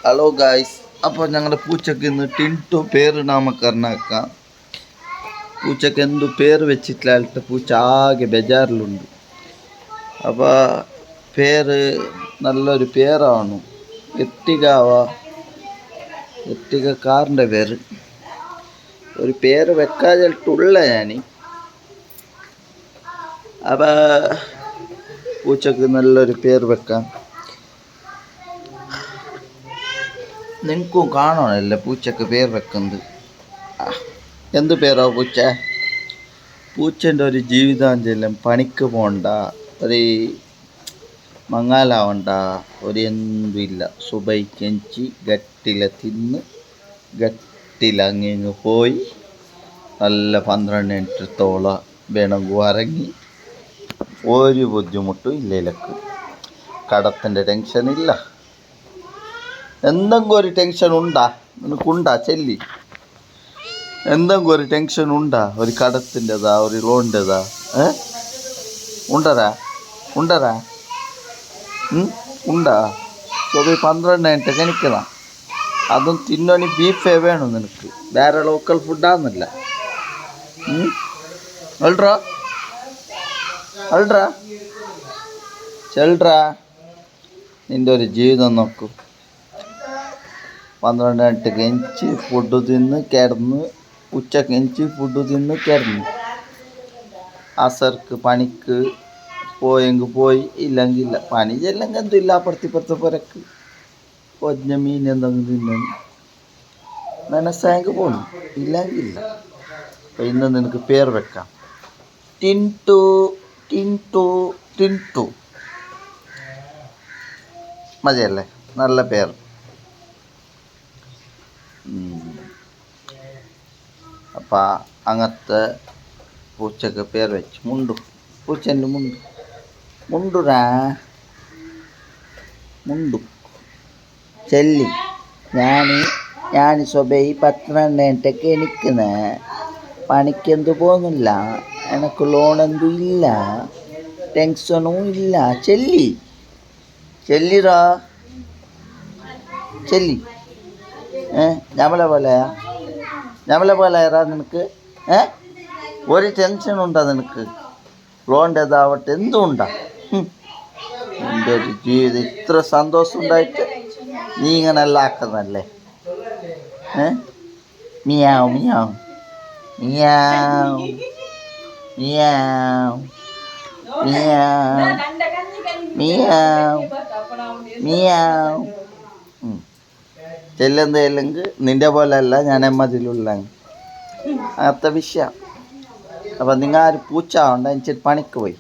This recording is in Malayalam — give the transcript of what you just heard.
ഹലോ ഗായ്സ്, അപ്പോൾ ഞങ്ങളുടെ പൂച്ചക്ക് ഇന്ന് ടിൻറ്റു പേര് നാമകരണമാക്കാം. പൂച്ചക്ക് എന്തു പേര് വെച്ചിട്ടില്ലാത്ത പൂച്ച ആകെ ബേജാറിലുണ്ട്. അപ്പോൾ പേര് നല്ലൊരു പേരാണ്. എർട്ടിഗ കാറിൻ്റെ പേര്. ഒരു പേര് വെക്കാതിട്ടുള്ള ഞാൻ. അപ്പോൾ പൂച്ചക്ക് നല്ലൊരു പേര് വെക്കാം. നിങ്ങൾക്കും കാണണമല്ലേ പൂച്ചക്ക് പേര് വെക്കുന്നത്? എന്ത് പേരോ പൂച്ചൻ്റെ ഒരു ജീവിതാഞ്ചെല്ലാം പണിക്ക് പോകണ്ട, ഒരു മങ്ങാലാവണ്ട, ഒരു എന്തുമില്ല. സുബൈക്കെഞ്ചി ഗട്ടില തിന്ന് ഗട്ടിലങ്ങിങ് പോയി നല്ല 12 മിനിറ്റത്തോളം വേണമെങ്കിൽ ഇറങ്ങി ഒരു ബുദ്ധിമുട്ടും ഇല്ലയിലക്ക്. കടത്തിൻ്റെ ടെൻഷനില്ല. എന്തെങ്കിലും ഒരു ടെൻഷൻ ഉണ്ടാ നിനക്കുണ്ടാ ചെല്ലി? എന്തെങ്കിലും ഒരു ടെൻഷൻ ഉണ്ടാ? ഒരു കടത്തിൻ്റെതാ, ഒരു ലോണിൻ്റെതാ? ഉണ്ടരാ ഉണ്ടാ? ഒരു 12 മിനിറ്റ് കഴിക്കണം. അതും തിന്നണി ബീഫേ വേണം നിനക്ക്, വേറെ ലോക്കൽ ഫുഡാന്നില്ല. അൾട്രാ ചെൽട്രാ, നിൻ്റെ ഒരു ജീവിതം നോക്കൂ. 12 മിനിറ്റ് കെഞ്ചി ഫുഡ് തിന്ന് കിടന്ന്, ഉച്ച കെഞ്ചി ഫുഡ് തിന്ന് കിടന്ന്, അസർക്ക് പണിക്ക് പോയെങ്കിൽ പോയി, ഇല്ലെങ്കിൽ ഇല്ല. പണി ചെല്ലെങ്കിൽ എന്തില്ല, അപ്പുറത്തിപ്പുറത്ത് പുരക്ക് പൊഞ്ഞ മീൻ എന്തെങ്കിലും തിന്നു മനസ്സായെങ്കിൽ പോകണം, ഇല്ലെങ്കിൽ ഇല്ല. അപ്പം ഇന്ന് നിനക്ക് പേര് വെക്കാം. ടിൻറ്റു ടിൻറ്റു ടിൻറ്റു മതിയല്ലേ? നല്ല പേര്. അപ്പം അങ്ങനത്തെ പൂച്ചക്ക് പേര് വെച്ച് പൂച്ചൻ്റെ മുണ്ടുരാ മുണ്ടു ചെല്ലി. ഞാൻ സ്വബൈ 12 മിനിറ്റൊക്കെ എണിക്കുന്നേ, പണിക്കെന്തു പോകുന്നില്ല, എനിക്ക് ലോണെന്തും ഇല്ല, ടെൻഷനും ഇല്ല. ചെല്ലിറാ ചെല്ലി. ഞമ്മളെ പോലെയാ നിനക്ക്? ഒരു ടെൻഷനുണ്ടാ നിനക്ക്? ലോണിൻ്റെതാവട്ടെ എന്തും ഉണ്ടാ? എൻ്റെ ഒരു ജീവിതം ഇത്ര സന്തോഷം ഉണ്ടായിട്ട് നീ ഇങ്ങനെല്ലാം ആക്കുന്നല്ലേ? Meow meow meow meow meow meow meow. ചെല്ലെങ്കിൽ നിൻ്റെ പോലെ അല്ല ഞാൻ എമ്മതിലുള്ള അങ്ങനത്തെ വിഷയം. അപ്പം നിങ്ങൾ ആരും പൂച്ച ആവണ്ട, എനിക്ക് പണിക്ക് പോയി.